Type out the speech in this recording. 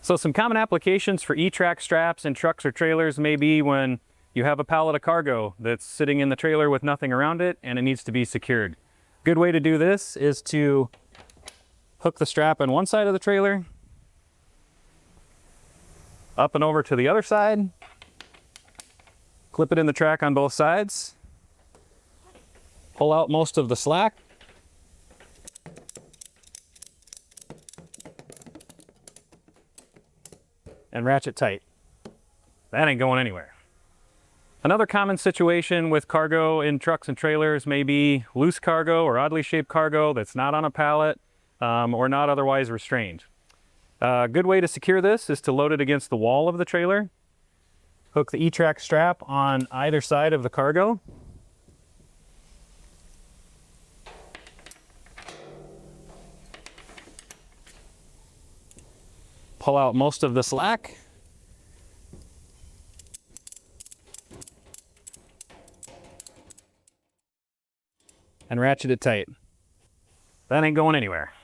So some common applications for E-track straps in trucks or trailers may be when you have a pallet of cargo that's sitting in the trailer with nothing around it and it needs to be secured. Good way to do this is to hook the strap on one side of the trailer, up and over to the other side, clip it in the track on both sides, pull out most of the slack, and ratchet tight. That ain't going anywhere. Another common situation with cargo in trucks and trailers may be loose cargo or oddly shaped cargo that's not on a pallet or not otherwise restrained. A good way to secure this is to load it against the wall of the trailer. Hook the E-track strap on either side of the cargo. Pull out most of the slack. And ratchet it tight. That ain't going anywhere.